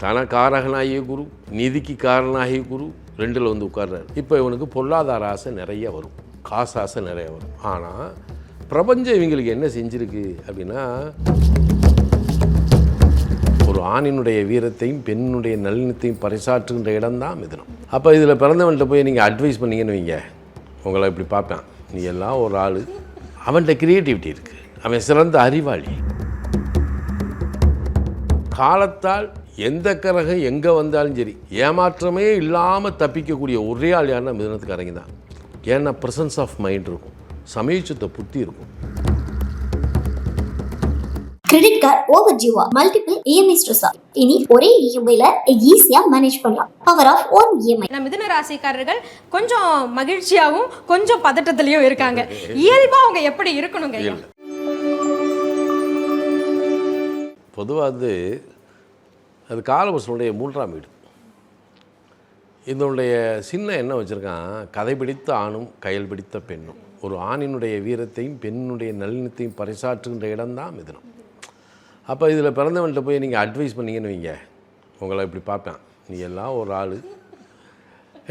தனக்காரகனாகிய குரு, நிதிக்கு காரணாகிய குரு 2ல் வந்து உட்கார்றாரு. இப்போ இவனுக்கு பொருளாதார ஆசை நிறைய வரும், காசு ஆசை நிறைய வரும். ஆனால் பிரபஞ்சம் இவங்களுக்கு என்ன செஞ்சுருக்கு அப்படின்னா, ஒரு ஆணினுடைய வீரத்தையும் பெண்ணுடைய நல்லினத்தையும் பறைசாற்றுகின்ற இடம்தான் மிதுனம். அப்போ இதில் பிறந்தவன்கிட்ட போய் நீங்கள் அட்வைஸ் பண்ணீங்கன்னு வைங்க, உங்களை இப்படி பார்ப்பேன், நீ எல்லாம் ஒரு ஆள், அவன்கிட்ட க்ரியேட்டிவிட்டி இருக்குது, அவன் சிறந்த அறிவாளி. காலத்தால் எந்த கிரகம் எங்கே வந்தாலும் சரி ஏமாற்றமே இல்லாமல் தப்பிக்கக்கூடிய ஒரே ஆள் யாருன்னா மிதுனத்துக்காரங்க தான். ஏன்னா ப்ரெசன்ஸ் ஆஃப் மைண்ட் இருக்கும், சமயச்சுத்த புத்தி இருக்கும். கிரெடிட் கார்டு ஓவர் டியூவா, மல்டிபிள் இஎம்ஐ ஸ்ட்ரெஸ், இனி ஒரே இஎம்ஐல ஈஸியா மேனேஜ் பண்ணலாம். Power of one EMI. நம்ம மிதுன ராசிக்காரர்கள் கொஞ்சம் மகிழ்ச்சியாகவும் கொஞ்சம் பதட்டத்திலையும் இருக்காங்க. இயல்பா அவங்க எப்படி இருக்கணுங்க? பொதுவாக அது காலபுருஷனுடைய 3ஆம் வீடு. இதனுடைய சின்ன என்ன வச்சுருக்கான், கதை பிடித்த ஆணும் கையில் பிடித்த பெண்ணும். ஒரு ஆணினுடைய வீரத்தையும் பெண்ணுடைய நல்லினத்தையும் பறைசாற்றுகின்ற இடம்தான் மிதுனம். அப்போ இதில் பிறந்தவன்கிட்ட போய் நீங்கள் அட்வைஸ் பண்ணீங்கன்னு வைங்க, உங்களை இப்படி பார்ப்பேன், நீ எல்லாம் ஒரு ஆள்.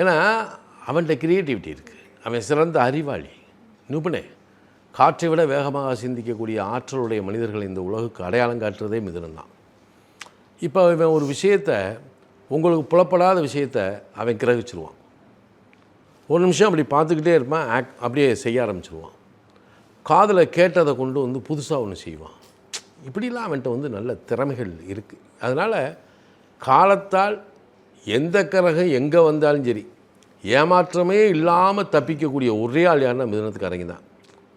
ஏன்னா அவன்கிட்ட க்ரியேட்டிவிட்டி இருக்குது, அவன் சிறந்த அறிவாளி, நிபுணே. காற்றை விட வேகமாக சிந்திக்கக்கூடிய ஆற்றலுடைய மனிதர்கள் இந்த உலகுக்கு அடையாளம் காட்டுறதே மிதுனம் தான். இப்போ இவன் ஒரு விஷயத்தை, உங்களுக்கு புலப்படாத விஷயத்தை அவன் கிரகிச்சிருவான். ஒரு நிமிஷம் அப்படி பார்த்துக்கிட்டே இருப்பான், அப்படியே செய்ய ஆரம்பிச்சிருவான். காதில் கேட்டதை கொண்டு வந்து புதுசாக ஒன்று செய்வான். இப்படிலாம் அவன்கிட்ட நல்ல திறமைகள் இருக்குது. அதனால் காலத்தால் எந்த கிரகம் எங்கே வந்தாலும் சரி ஏமாற்றமே இல்லாமல் தப்பிக்கக்கூடிய ஒரே ஆள் யாருன்னா மிதுனத்துக்காரங்க தான்.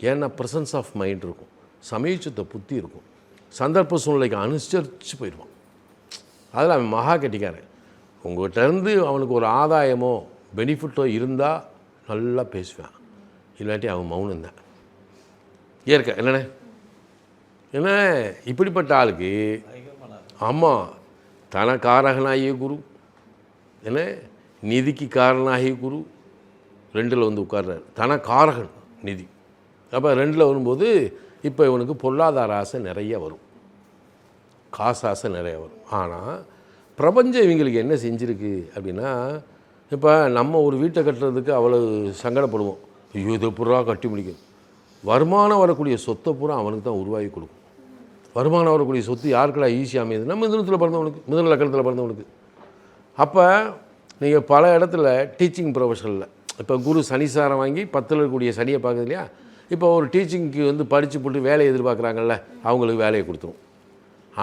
ஏன்னா ப்ரெசன்ஸ் ஆஃப் மைண்ட் இருக்கும், சமயச்சுத்த புத்தி இருக்கும், சந்தர்ப்ப சூழ்நிலைக்கு அனுசரித்து போயிடுவான். அதில் அவன் மகா கெட்டிக்காரன். உங்கள்கிட்டருந்து அவனுக்கு ஒரு ஆதாயமோ பெனிஃபிட்டோ இருந்தால் நல்லா பேசுவான், இல்லாட்டி அவன் மௌனம்தான். ஏற்க என்னண்ணே என்ன இப்படிப்பட்ட ஆளுக்கு, ஆமாம், தனக்காரகனாகிய குரு, என்ன நிதிக்கு காரணாகிய குரு 2ல் வந்து உட்கார்றாரு. தனக்காரகன் நிதி. அப்போ 2ல் வரும்போது இப்போ இவனுக்கு பொருளாதார ஆசை நிறைய வரும், காசு ஆசை நிறைய வரும். ஆனால் பிரபஞ்சம் இவங்களுக்கு என்ன செஞ்சுருக்கு அப்படின்னா, இப்போ நம்ம ஒரு வீட்டை கட்டுறதுக்கு அவ்வளோ சங்கடப்படுவோம், ஐயோ இதை பூரா கட்டி முடிக்கும். வருமானம் வரக்கூடிய சொத்தை பூரா அவனுக்கு தான் உருவாகி கொடுக்கும். வருமானம் வரக்கூடிய சொத்து யாருக்கெல்லாம் ஈஸியாக அமையுதுன்னா மிதுனத்தில் பிறந்தவனுக்கு, மிதுன லக்கணத்தில் பிறந்தவனுக்கு. அப்போ நீங்கள் பல இடத்துல டீச்சிங் ப்ரொஃபஷனில் இப்போ குரு சனிசாரம் வாங்கி 10ல் இருக்கக்கூடிய சனியை பார்க்குது இல்லையா, இப்போ ஒரு டீச்சிங்க்கு வந்து படித்து போட்டு வேலையை எதிர்பார்க்குறாங்கல்ல, அவங்களுக்கு வேலையை கொடுத்துரும்.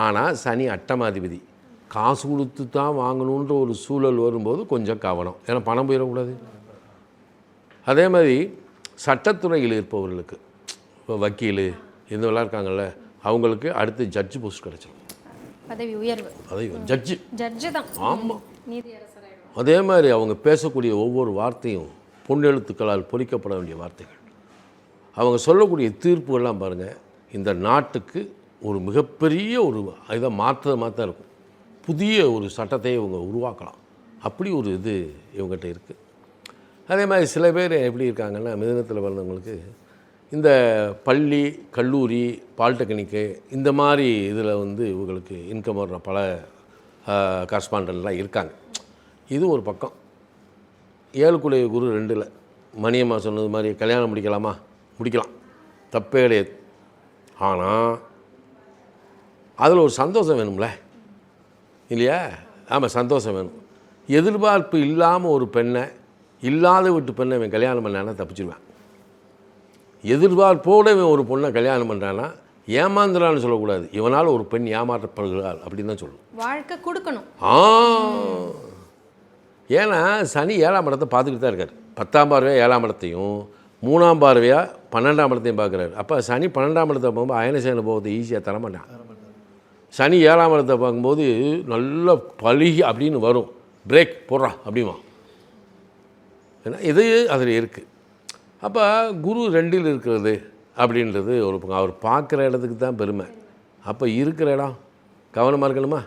ஆனால் சனி அட்டமாதிபதி, காசு கொடுத்து தான் வாங்கணுன்ற ஒரு சூழல் வரும்போது கொஞ்சம் கவனம், ஏன்னா பணம் போயிடக்கூடாது. அதே மாதிரி சட்டத்துறையில் இருப்பவர்களுக்கு, இப்போ வக்கீல் இதெல்லாம் இருக்காங்கள்ல, அவங்களுக்கு அடுத்து ஜட்ஜு போஸ்ட் கிடச்சிடும், பதவி உயர்வு, ஜட்ஜு தான். ஆமாம். அதே மாதிரி அவங்க பேசக்கூடிய ஒவ்வொரு வார்த்தையும் பொன்னெழுத்துக்களால் பொறிக்கப்பட வேண்டிய வார்த்தைகள். அவங்க சொல்லக்கூடிய தீர்ப்புகள்லாம் பாருங்கள், இந்த நாட்டுக்கு ஒரு மிகப்பெரிய ஒரு இதை மாற்ற இருக்கும், புதிய ஒரு சட்டத்தை இவங்க உருவாக்கலாம். அப்படி ஒரு இது இவங்ககிட்ட இருக்குது. அதே மாதிரி சில பேர் எப்படி இருக்காங்கன்னா, மிதுனத்தில் பிறந்தவங்களுக்கு இந்த பள்ளி கல்லூரி பாலிடெக்னிக்கு இந்த மாதிரி இதில் வந்து இவங்களுக்கு இன்கம் வர்ற பல கரஸ்பாண்டன்ட்லாம் இருக்காங்க. இது ஒரு பக்கம். 7 குரு 2ல், மணியம்மா சொன்னது மாதிரி கல்யாணம் முடிக்கலாமா, முடிக்கலாம், தப்பே கிடையாது. ஆனால் அதில் ஒரு சந்தோஷம் வேணும்ல இல்லையா? ஆமாம், சந்தோஷம் வேணும். எதிர்பார்ப்பு இல்லாமல் ஒரு பெண்ணை, இல்லாத வீட்டு பெண்ணை இவன் கல்யாணம் பண்ணானா தப்பிச்சிடுவேன். எதிர்பார்ப்போடு இவன் ஒரு பொண்ணை கல்யாணம் பண்ணுறான்னா ஏமாந்துறான்னு சொல்லக்கூடாது, இவனால் ஒரு பெண் ஏமாற்றப்படுகிறாள் அப்படின்னு தான் சொல்லணும். வாழ்க்கை கொடுக்கணும். ஏன்னா சனி 7ஆம் இடத்தை பார்த்துக்கிட்டு தான் இருக்கார். 10ஆம் பார்வையாக 7ஆம் இடத்தையும் 3ஆம் பார்வையாக 12ஆம் இடத்தையும் பார்க்குறாரு. அப்போ சனி 12ஆம் இடத்தை போகும்போது அயனசேன போகிறத ஈஸியாக தரமாட்டான். சனி 7ஆம் இடத்தை பார்க்கும்போது நல்ல பழுகி அப்படின்னு வரும், பிரேக் போடுறா அப்படிமா, ஏன்னா இது அதில் இருக்குது. அப்போ குரு 2ல் இருக்கிறது அப்படின்றது ஒரு அவர் பார்க்குற இடத்துக்கு தான் பெருமை. அப்போ இருக்கிற இடம் கவனமாக இருக்கணுமா?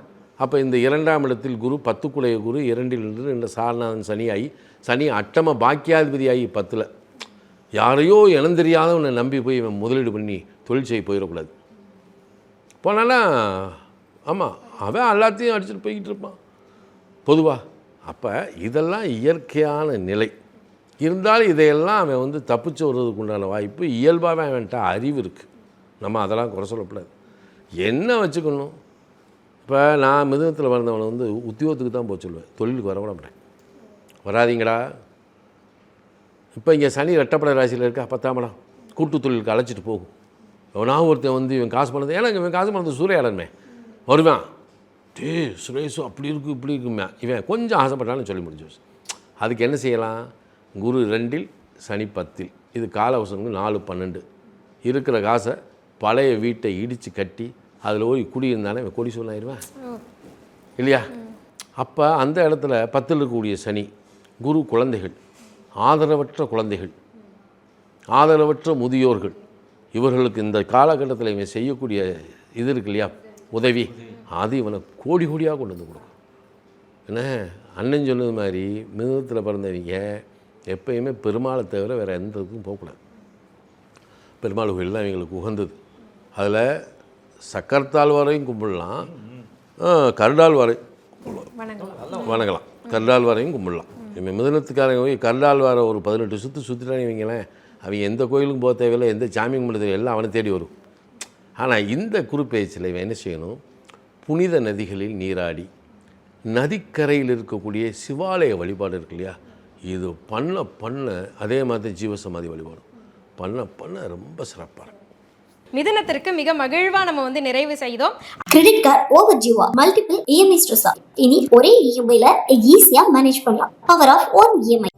அப்போ இந்த 2ஆம் இடத்தில் குரு 10 குரு 2ல் நின்று இந்த சாரநாதன் சனியாகி, சனி அட்டம பாக்கியாதிபதியாகி 10ல், யாரையோ இனம் தெரியாதவனை நம்பி போய் இவன் முதலீடு பண்ணி தொழில் செய்ய போயிடக்கூடாது. போனான்னா ஆமாம், அவன் எல்லாத்தையும் அடிச்சுட்டு போய்கிட்டு இருப்பான். பொதுவாக. அப்போ இதெல்லாம் இயற்கையான நிலை இருந்தாலும் இதையெல்லாம் அவன் வந்து தப்பிச்சு வர்றதுக்கு உண்டான வாய்ப்பு இயல்பாகவே அவன்கிட்ட அறிவு இருக்குது. நம்ம அதெல்லாம் குறை சொல்லக்கூடாது. என்ன வச்சுக்கணும், இப்போ நான் மிதுனத்தில் வளர்ந்தவனை வந்து உத்தியோகத்துக்கு தான் போக சொல்லுவேன், தொழிலுக்கு வர விட மாட்டேன். வராதிங்கடா. இப்போ இங்கே சனி ரெட்டப்படை ராசியில் இருக்கா, 10ஆம் இடம், கூட்டு தொழிலுக்கு அழைச்சிட்டு போகும். எவனாவது ஒருத்தன் வந்து இவன் காசு பண்ணது, ஏன்னா இவன் காசு பண்ணது சூறையாடன்மே வருவான். சுரேஷு அப்படி இருக்குது இப்படி இருக்குமே, இவன் கொஞ்சம் ஆசைப்பட்டாலும் சொல்லி முடிஞ்சு. அதுக்கு என்ன செய்யலாம், குரு 2இல் சனி 10இல், இது காலவசங்கள் 4-12 இருக்கிற காசை பழைய வீட்டை இடித்து கட்டி அதில் போய் குடியிருந்தானே இவன் கொடி சொல்லாயிருவேன் இல்லையா. அப்போ அந்த இடத்துல 10இல் இருக்கக்கூடிய சனி குரு குழந்தைகள், ஆதரவற்ற குழந்தைகள், ஆதரவற்ற முதியோர்கள், இவர்களுக்கு இந்த காலகட்டத்தில் இவன் செய்யக்கூடிய இது இருக்கு இல்லையா, உதவி, அது இவனை கோடி கோடியாக கொண்டு வந்து கொடுக்கும். என்ன அண்ணன் சொன்னது மாதிரி மிதுனத்தில் பிறந்தவங்க எப்பயுமே பெருமாளை தவிர வேறு எந்த இதுக்கும் போகக்கூடாது. பெருமாள் கோயிலெலாம் இவங்களுக்கு உகந்தது. அதில் சக்கரத்தாழ்வாரையும் கும்பிடலாம், கருடாழ்வாரை வணங்கலாம், கருடாழ்வாரையும் கும்பிடலாம். இவன் மிதுனத்துக்காரங்க போய் கருடாழ்வாரை ஒரு 18 சுற்றிட்டானே வைங்களேன், அவங்க எந்த கோயிலுக்கும் போக தேவையில்லை, எந்த சாமியும் கும்பிட தேவையில்லை, எல்லாம் அவனை தேடி வரும். ஆனால் இந்த குறுப்பெயர்ச்சியில் இவன் என்ன செய்யணும், புனித நதிகளில் நீராடி நதிக்கரையில் இருக்கக்கூடிய சிவாலய வழிபாடு இருக்கு இல்லையா, இது பண்ண அதே மாதிரி ஜீவசமாதி வழிபாடு பண்ண ரொம்ப சிறப்பாக இருக்கும். மிதுனத்திற்கு மிக மகிழ்வா நம்ம வந்து நிறைவு செய்தோம். கிரெடிட் கார்டு ஓவர் ஜீவா மல்டிபிள் இஎம்ஐ ஸ்ட்ரெஸ். இனி ஒரே இஎம்ஐல ஈஸியா மேனேஜ் பண்ணலாம். Power of one EMI.